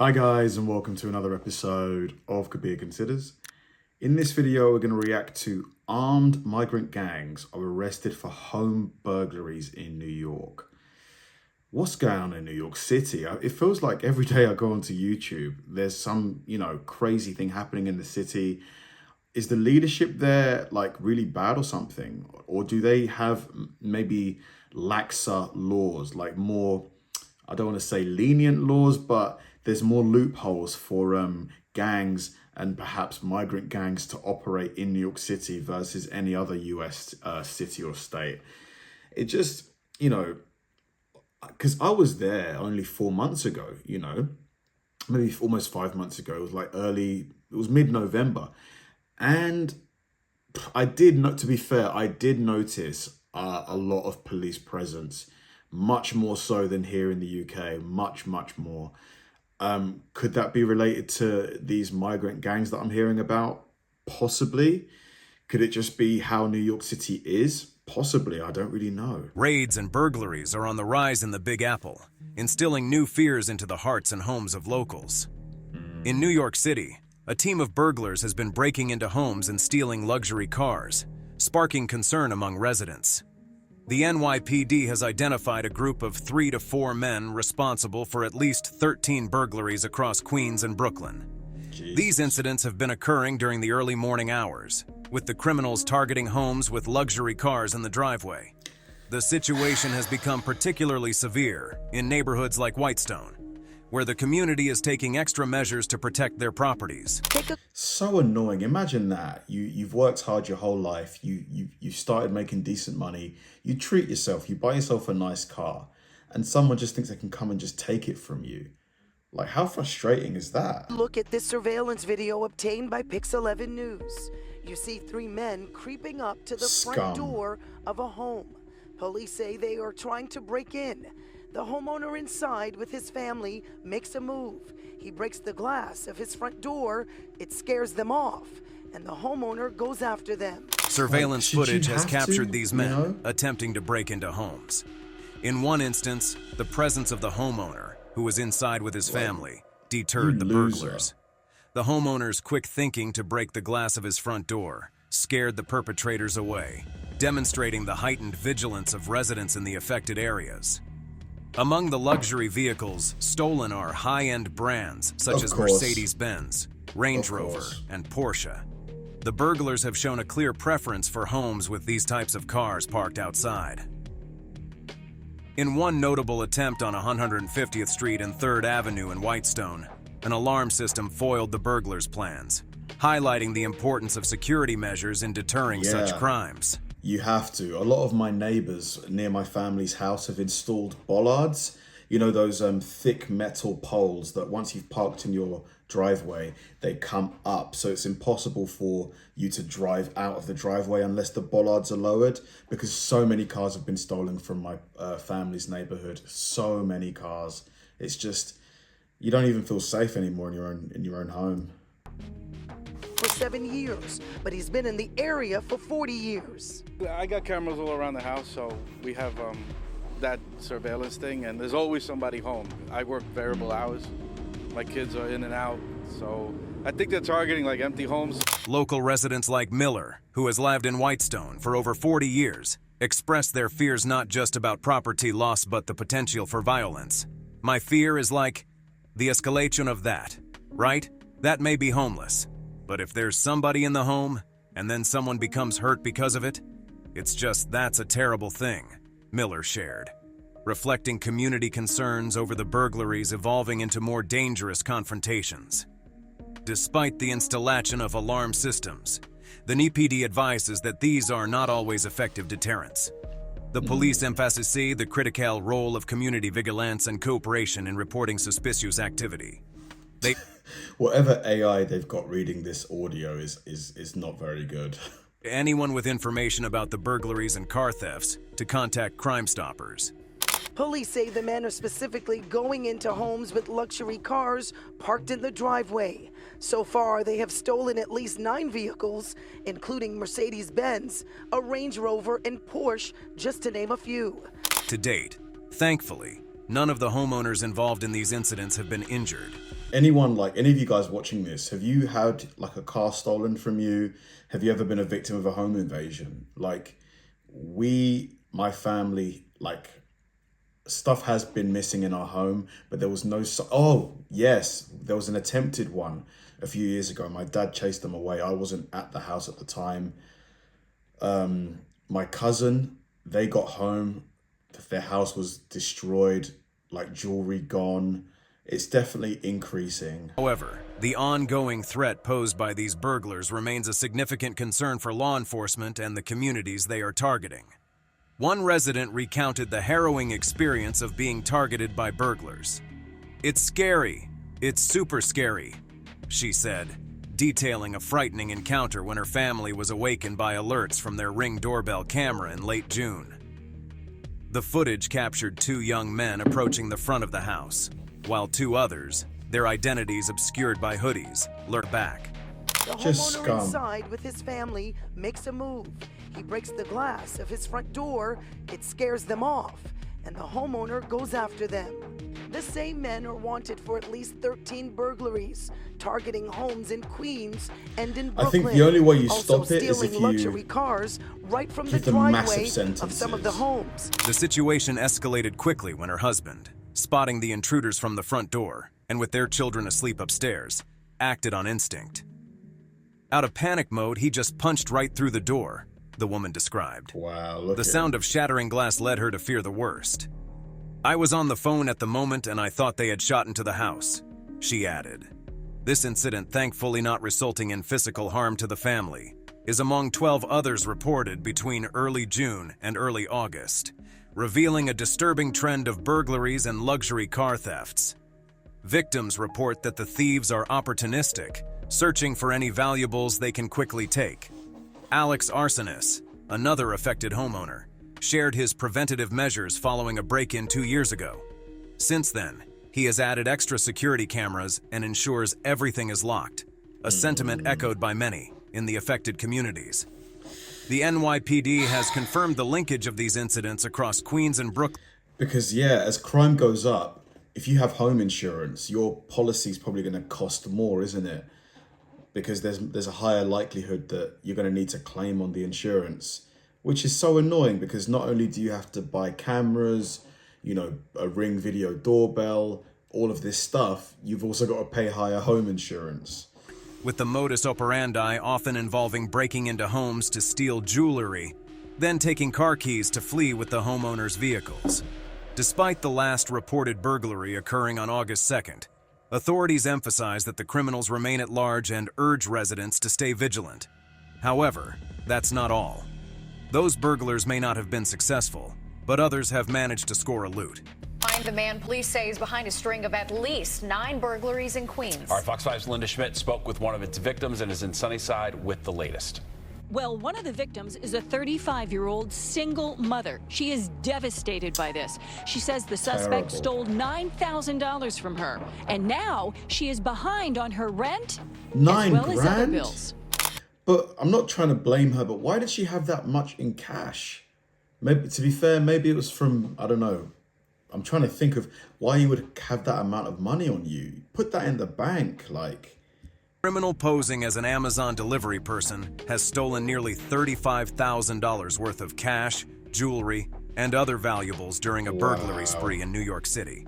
Hi guys, and welcome to another episode of Kabir Considers. In this video, we're going to react to armed migrant gangs are arrested for home burglaries in New York. What's going on in New York City? It feels like every day I go onto YouTube, there's some, crazy thing happening in the city. Is the leadership there like really bad or something? Or do they have maybe laxer laws, like more, I don't want to say lenient laws, but there's more loopholes for gangs and perhaps migrant gangs to operate in New York City versus any other US city or state. It just, because I was there only 4 months ago, maybe almost 5 months ago. It was it was mid-November. And to be fair, I did notice a lot of police presence, much more so than here in the UK, much more. Could that be related to these migrant gangs that I'm hearing about? Possibly. Could it just be how New York City is? Possibly, I don't really know. Raids and burglaries are on the rise in the Big Apple, instilling new fears into the hearts and homes of locals. In New York City, a team of burglars has been breaking into homes and stealing luxury cars, sparking concern among residents. The NYPD has identified a group of 3 to 4 men responsible for at least 13 burglaries across Queens and Brooklyn. Jeez. These incidents have been occurring during the early morning hours, with the criminals targeting homes with luxury cars in the driveway. The situation has become particularly severe in neighborhoods like Whitestone, where the community is taking extra measures to protect their properties. So annoying. Imagine that. You've worked hard your whole life. You started making decent money. You treat yourself. You buy yourself a nice car. And someone just thinks they can come and just take it from you. Like, how frustrating is that? Look at this surveillance video obtained by Pix11 News. You see 3 men creeping up to the front door of a home. Police say they are trying to break in. The homeowner inside with his family makes a move. He breaks the glass of his front door. It scares them off, and the homeowner goes after them. Surveillance footage has captured these men attempting to break into homes. In one instance, the presence of the homeowner, who was inside with his family, deterred the burglars. The homeowner's quick thinking to break the glass of his front door scared the perpetrators away, demonstrating the heightened vigilance of residents in the affected areas. Among the luxury vehicles stolen are high-end brands such as Mercedes-Benz, Range Rover, and Porsche. The burglars have shown a clear preference for homes with these types of cars parked outside. In one notable attempt on 150th Street and 3rd Avenue in Whitestone, an alarm system foiled the burglars' plans, highlighting the importance of security measures in deterring such crimes. You have to. A lot of my neighbors near my family's house have installed bollards. Those thick metal poles that once you've parked in your driveway, they come up. So it's impossible for you to drive out of the driveway unless the bollards are lowered, because so many cars have been stolen from my family's neighborhood. So many cars. It's just, you don't even feel safe anymore in your own home. For 7 years, but he's been in the area for 40 years. I got cameras all around the house, so we have that surveillance thing, and there's always somebody home. I work variable hours. My kids are in and out, so I think they're targeting like empty homes. Local residents like Miller, who has lived in Whitestone for over 40 years, expressed their fears not just about property loss but the potential for violence. My fear is like the escalation of that, right? That may be homeless. But if there's somebody in the home, and then someone becomes hurt because of it, that's a terrible thing, Miller shared, reflecting community concerns over the burglaries evolving into more dangerous confrontations. Despite the installation of alarm systems, the NYPD advises that these are not always effective deterrents. The police emphasize the critical role of community vigilance and cooperation in reporting suspicious activity. Whatever AI they've got reading this audio is not very good. Anyone with information about the burglaries and car thefts to contact Crime Stoppers. Police say the men are specifically going into homes with luxury cars parked in the driveway. So far, they have stolen at least 9 vehicles, including Mercedes-Benz, a Range Rover, and Porsche, just to name a few. To date, thankfully, none of the homeowners involved in these incidents have been injured. anyone, like any of you guys watching this, have you had like a car stolen from you? Have you ever been a victim of a home invasion? Like my family, like stuff has been missing in our home, but there was no, oh yes, there was an attempted one a few years ago. My dad chased them away. I wasn't at the house at the time. My cousin, they got home, their house was destroyed, like jewelry gone. It's definitely increasing. However, the ongoing threat posed by these burglars remains a significant concern for law enforcement and the communities they are targeting. One resident recounted the harrowing experience of being targeted by burglars. "It's scary. It's super scary," she said, detailing a frightening encounter when her family was awakened by alerts from their Ring doorbell camera in late June. The footage captured 2 young men approaching the front of the house, while 2 others, their identities obscured by hoodies, lurked back. The homeowner inside with his family makes a move. He breaks the glass of his front door. It scares them off, and the homeowner goes after them. The same men are wanted for at least 13 burglaries, targeting homes in Queens and in Brooklyn. I think the only way you also stop it is if you luxury cars right from the give them massive driveway sentences. of some of the homes. The situation escalated quickly when her husband, spotting the intruders from the front door, and with their children asleep upstairs, acted on instinct. Out of panic mode, he just punched right through the door, the woman described. Wow, look The sound of shattering glass led her to fear the worst. "I was on the phone at the moment and I thought they had shot into the house," she added. This incident, thankfully not resulting in physical harm to the family, is among 12 others reported between early June and early August, revealing a disturbing trend of burglaries and luxury car thefts. Victims report that the thieves are opportunistic, searching for any valuables they can quickly take. Alex Arsenis, another affected homeowner, shared his preventative measures following a break-in 2 years ago. Since then, he has added extra security cameras and ensures everything is locked, a sentiment echoed by many in the affected communities. The NYPD has confirmed the linkage of these incidents across Queens and Brooklyn. Because yeah, as crime goes up, if you have home insurance, your policy is probably going to cost more, isn't it? Because there's a higher likelihood that you're going to need to claim on the insurance, which is so annoying because not only do you have to buy cameras, you know, a Ring video doorbell, all of this stuff, you've also got to pay higher home insurance. With the modus operandi often involving breaking into homes to steal jewelry, then taking car keys to flee with the homeowner's vehicles. Despite the last reported burglary occurring on August 2nd, authorities emphasize that the criminals remain at large and urge residents to stay vigilant. However, that's not all. Those burglars may not have been successful, but others have managed to score a loot. Find the man police say is behind a string of at least 9 burglaries in Queens. Our Fox 5's Linda Schmidt spoke with one of its victims and is in Sunnyside with the latest. Well, one of the victims is a 35-year-old single mother. She is devastated by this. She says the suspect stole $9,000 from her, and now she is behind on her rent as well as other bills. But I'm not trying to blame her, but why did she have that much in cash? Maybe, to be fair, maybe it was from, I don't know. I'm trying to think of why you would have that amount of money on you. Put that in the bank, like. Criminal posing as an Amazon delivery person has stolen nearly $35,000 worth of cash, jewelry, and other valuables during a burglary spree in New York City.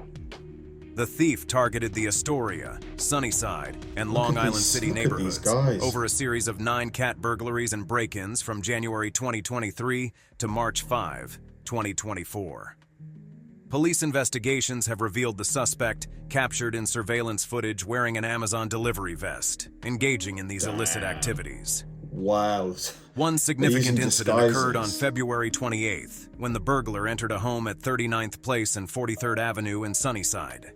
The thief targeted the Astoria, Sunnyside, and Long Island City neighborhoods over a series of 9 cat burglaries and break-ins from January 2023 to March 5, 2024. Police investigations have revealed the suspect captured in surveillance footage wearing an Amazon delivery vest, engaging in these illicit activities. Wow. One significant incident occurred on February 28th, when the burglar entered a home at 39th Place and 43rd Avenue in Sunnyside.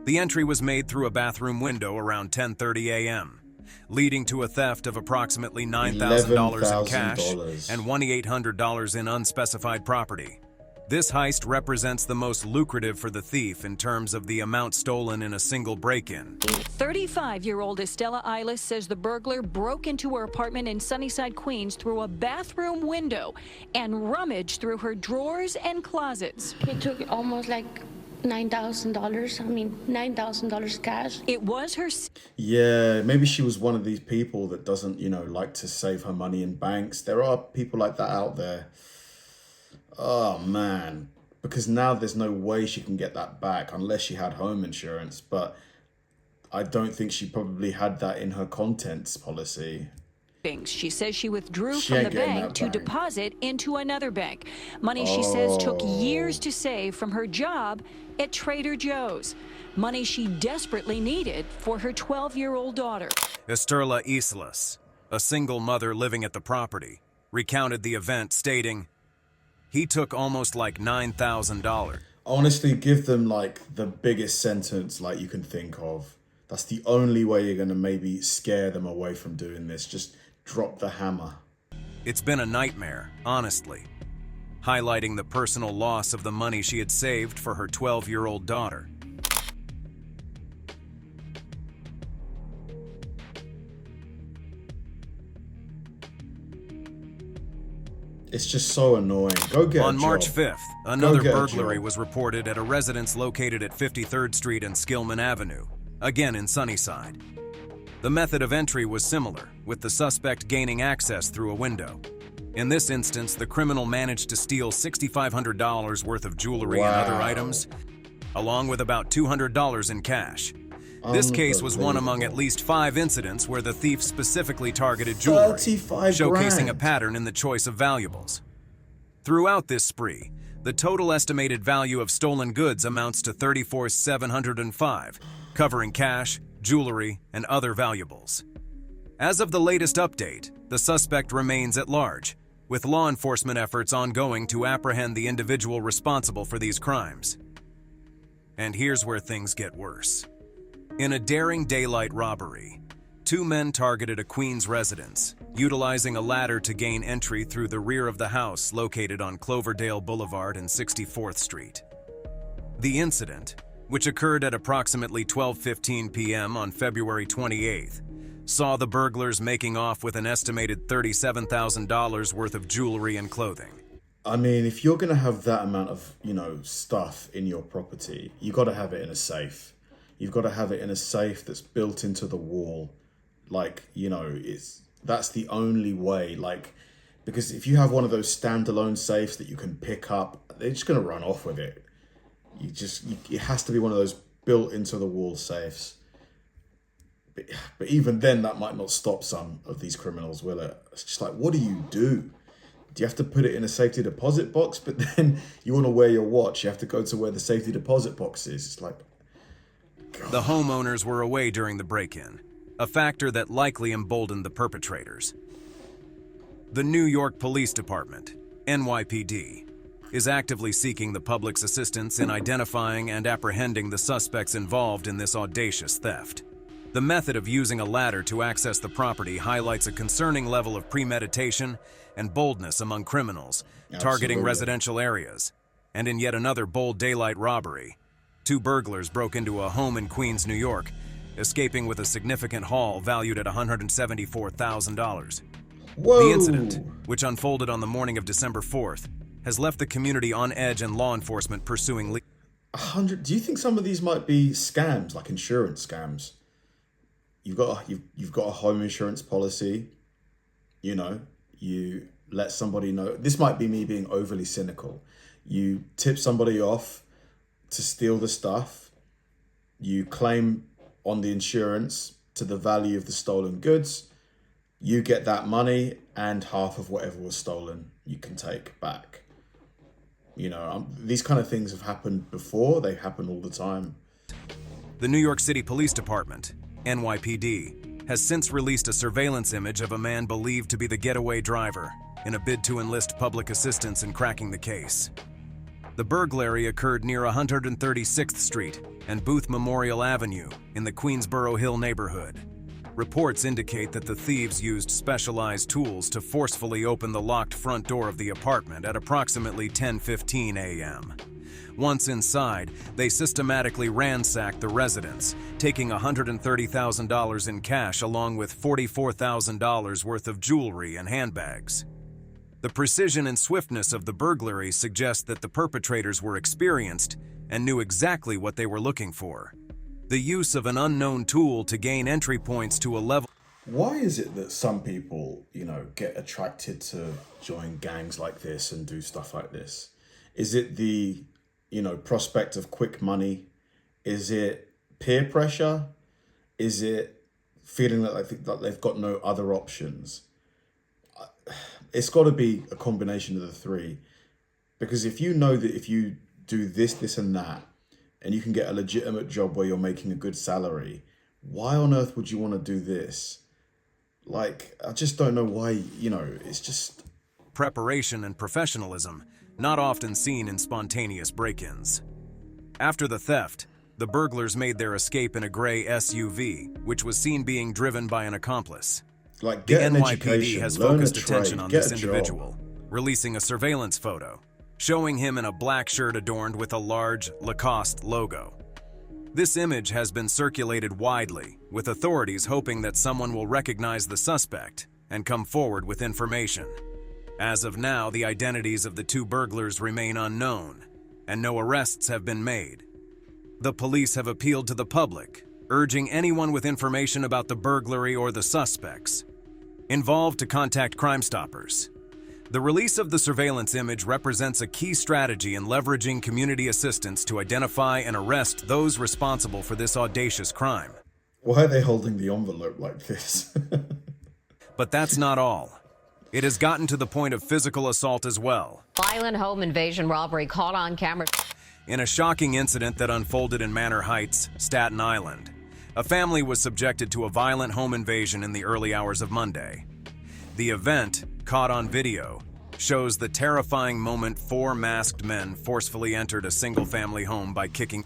The entry was made through a bathroom window around 10:30 a.m., leading to a theft of approximately $9,000 in cash and $2,800 in unspecified property. This heist represents the most lucrative for the thief in terms of the amount stolen in a single break-in. 35-year-old Estella Eilis says the burglar broke into her apartment in Sunnyside, Queens through a bathroom window and rummaged through her drawers and closets. He took almost like $9,000. I mean, $9,000 cash. It was her. Yeah, maybe she was one of these people that doesn't, you know, like to save her money in banks. There are people like that out there. Oh, man. Because now there's no way she can get that back unless she had home insurance. But I don't think she probably had that in her contents policy. She says she withdrew from the bank to deposit into another bank. Money she says took years to save from her job at Trader Joe's. Money she desperately needed for her 12-year-old daughter. Esterla Islas, a single mother living at the property, recounted the event, stating, "He took almost like $9,000. Honestly, give them like the biggest sentence like you can think of. That's the only way you're going to maybe scare them away from doing this. Just drop the hammer." It's been a nightmare, honestly, highlighting the personal loss of the money she had saved for her 12-year-old daughter. It's just so annoying. Go get a job. On March 5th, another burglary was reported at a residence located at 53rd Street and Skillman Avenue, again in Sunnyside. The method of entry was similar, with the suspect gaining access through a window. In this instance, the criminal managed to steal $6,500 worth of jewelry and other items, along with about $200 in cash. This case was one among at least 5 incidents where the thief specifically targeted jewelry, showcasing a pattern in the choice of valuables. Throughout this spree, the total estimated value of stolen goods amounts to $34,705, covering cash, jewelry, and other valuables. As of the latest update, the suspect remains at large, with law enforcement efforts ongoing to apprehend the individual responsible for these crimes. And here's where things get worse. In a daring daylight robbery, 2 men targeted a Queens residence, utilizing a ladder to gain entry through the rear of the house located on Cloverdale Boulevard and 64th Street. The incident, which occurred at approximately 12:15 p.m. on February 28th, saw the burglars making off with an estimated $37,000 worth of jewelry and clothing. I mean, if you're going to have that amount of, you know, stuff in your property, you got to have it in a safe. You've got to have it in a safe that's built into the wall. Like, you know, that's the only way. Like, because if you have one of those standalone safes that you can pick up, they're just going to run off with it. It has to be one of those built into the wall safes. But even then, that might not stop some of these criminals, will it? It's just like, what do? Do you have to put it in a safety deposit box? But then you want to wear your watch. You have to go to where the safety deposit box is. It's like, God. The homeowners were away during the break-in, a factor that likely emboldened the perpetrators. The New York Police Department, NYPD, is actively seeking the public's assistance in identifying and apprehending the suspects involved in this audacious theft. The method of using a ladder to access the property highlights a concerning level of premeditation and boldness among criminals targeting residential areas. And in yet another bold daylight robbery, 2 burglars broke into a home in Queens, New York, escaping with a significant haul valued at $174,000. The incident, which unfolded on the morning of December 4th, has left the community on edge and law enforcement pursuing. Do you think some of these might be scams, like insurance scams? You've got a home insurance policy. You know, you let somebody know. This might be me being overly cynical. You tip somebody off to steal the stuff. You claim on the insurance to the value of the stolen goods. You get that money and half of whatever was stolen you can take back. You know, these kind of things have happened before. They happen all the time. The New York City Police Department, NYPD, has since released a surveillance image of a man believed to be the getaway driver in a bid to enlist public assistance in cracking the case. The burglary occurred near 136th Street and Booth Memorial Avenue in the Queensboro Hill neighborhood. Reports indicate that the thieves used specialized tools to forcefully open the locked front door of the apartment at approximately 10:15 a.m. Once inside, they systematically ransacked the residence, taking $130,000 in cash along with $44,000 worth of jewelry and handbags. The precision and swiftness of the burglary suggest that the perpetrators were experienced and knew exactly what they were looking for. The use of an unknown tool to gain entry points to a level... Why is it that some people, get attracted to join gangs like this and do stuff like this? Is it the, prospect of quick money? Is it peer pressure? Is it feeling that they've got no other options? It's got to be a combination of the three. Because if you know that if you do this, this and that, and you can get a legitimate job where you're making a good salary, why on earth would you want to do this? I just don't know why, it's just... Preparation and professionalism, not often seen in spontaneous break-ins. After the theft, the burglars made their escape in a gray SUV, which was seen being driven by an accomplice. The NYPD has focused attention on this individual, releasing a surveillance photo, showing him in a black shirt adorned with a large Lacoste logo. This image has been circulated widely, with authorities hoping that someone will recognize the suspect and come forward with information. As of now, the identities of the two burglars remain unknown, and no arrests have been made. The police have appealed to the public, urging anyone with information about the burglary or the suspects involved to contact Crime Stoppers. The release of the surveillance image represents a key strategy in leveraging community assistance to identify and arrest those responsible for this audacious crime. Why are they holding the envelope like this? But that's not all. It has gotten to the point of physical assault as well. Violent home invasion robbery caught on camera. In a shocking incident that unfolded in Manor Heights, Staten Island, a family was subjected to a violent home invasion in the early hours of Monday. The event, caught on video, shows the terrifying moment 4 masked men forcefully entered a single-family home by kicking...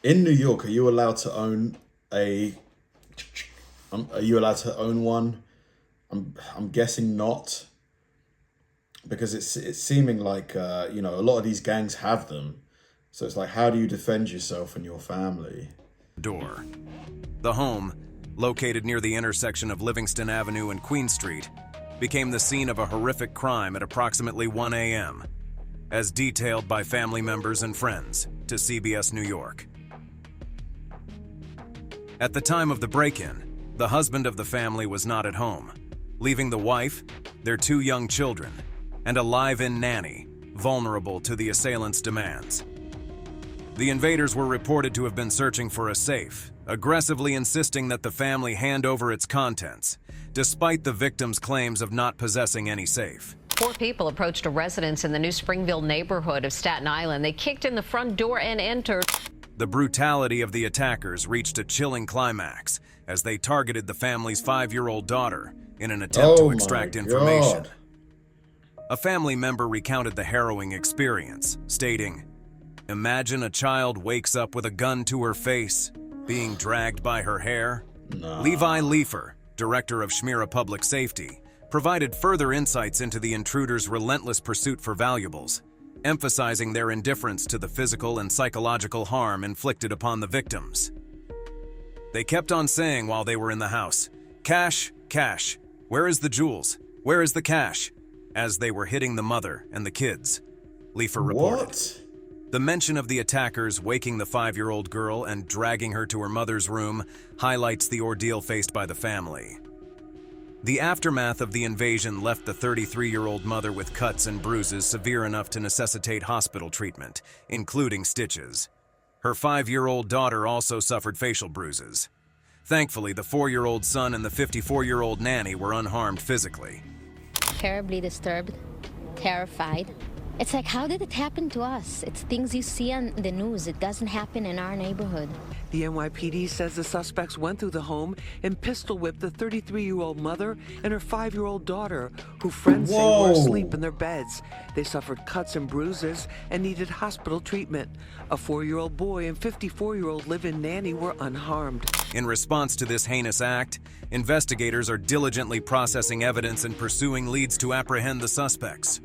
In New York, are you allowed to own a... Are you allowed to own one? I'm guessing not. Because it's seeming like, a lot of these gangs have them. So it's like, how do you defend yourself and your family? Door. The home, located near the intersection of Livingston Avenue and Queen Street, became the scene of a horrific crime at approximately 1 a.m., as detailed by family members and friends to CBS New York. At the time of the break-in, the husband of the family was not at home, leaving the wife, their 2 young children, and a live-in nanny vulnerable to the assailants' demands. The invaders were reported to have been searching for a safe, aggressively insisting that the family hand over its contents, despite the victim's claims of not possessing any safe. 4 people approached a residence in the New Springville neighborhood of Staten Island. They kicked in the front door and entered. The brutality of the attackers reached a chilling climax as they targeted the family's 5-year-old daughter in an attempt to extract information. A family member recounted the harrowing experience, stating, "Imagine a child wakes up with a gun to her face, being dragged by her hair." Levi Leifer, director of Schmira Public Safety, provided further insights into the intruders' relentless pursuit for valuables, emphasizing their indifference to the physical and psychological harm inflicted upon the victims. They kept on saying while they were in the house, "Cash, cash, where is the jewels? Where is the cash?" as they were hitting the mother and the kids, Leifer reported. What? The mention of the attackers waking the 5-year-old girl and dragging her to her mother's room highlights the ordeal faced by the family. The aftermath of the invasion left the 33-year-old mother with cuts and bruises severe enough to necessitate hospital treatment, including stitches. Her 5-year-old daughter also suffered facial bruises. Thankfully, the 4-year-old son and the 54-year-old nanny were unharmed physically. Terribly disturbed, terrified. It's like, how did it happen to us? It's things you see on the news. It doesn't happen in our neighborhood. The NYPD says the suspects went through the home and pistol-whipped the 33-year-old mother and her 5-year-old daughter, who friends say were asleep in their beds. They suffered cuts and bruises and needed hospital treatment. A 4-year-old boy and 54-year-old live-in nanny were unharmed. In response to this heinous act, investigators are diligently processing evidence and pursuing leads to apprehend the suspects.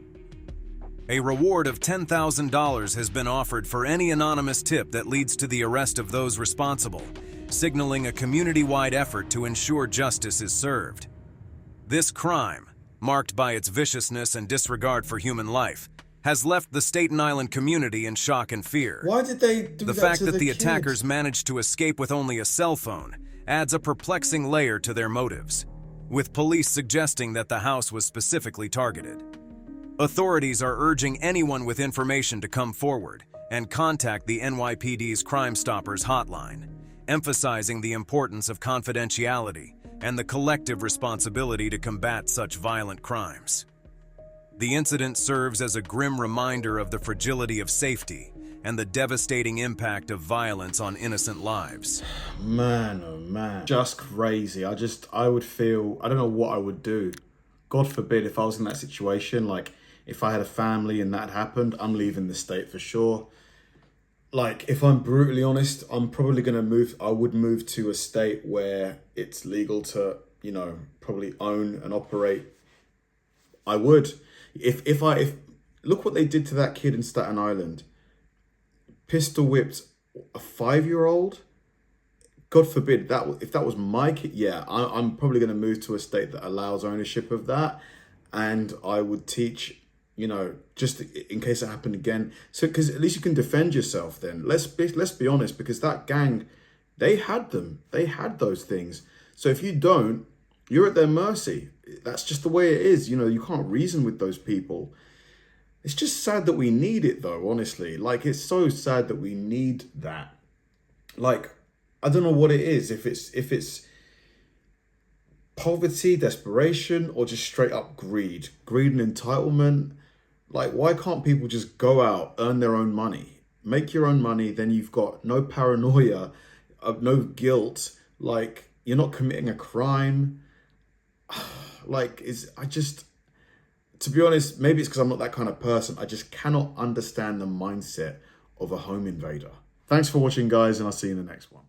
A reward of $10,000 has been offered for any anonymous tip that leads to the arrest of those responsible, signaling a community-wide effort to ensure justice is served. This crime, marked by its viciousness and disregard for human life, has left the Staten Island community in shock and fear. Why did they do the that fact to that the kids? attackers managed to escape with only a cell phone adds a perplexing layer to their motives, with police suggesting that the house was specifically targeted. Authorities are urging anyone with information to come forward and contact the NYPD's Crime Stoppers hotline, emphasizing the importance of confidentiality and the collective responsibility to combat such violent crimes. The incident serves as a grim reminder of the fragility of safety and the devastating impact of violence on innocent lives. Man, oh man. Just crazy. I would feel, I don't know what I would do. God forbid if I was in that situation, like if I had a family and that happened, I'm leaving the state for sure. Like, if I'm brutally honest, I'm probably going to move, I would move to a state where it's legal to, you know, probably own and operate. I would. If look what they did to that kid in Staten Island. Pistol whipped a 5-year-old. God forbid, if that was my kid, yeah, I'm probably going to move to a state that allows ownership of that. And I would teach, you know, just in case it happened again. So, because at least you can defend yourself then. Let's be honest, because that gang, they had them. They had those things. So if you don't, you're at their mercy. That's just the way it is. You know, you can't reason with those people. It's just sad that we need it though, honestly. Like, it's so sad that we need that. Like, I don't know what it is. If it's poverty, desperation, or just straight up greed and entitlement. Like, why can't people just go out, earn their own money, make your own money? Then you've got no paranoia, no guilt. Like, you're not committing a crime. Like, to be honest, maybe it's because I'm not that kind of person. I just cannot understand the mindset of a home invader. Thanks for watching, guys, and I'll see you in the next one.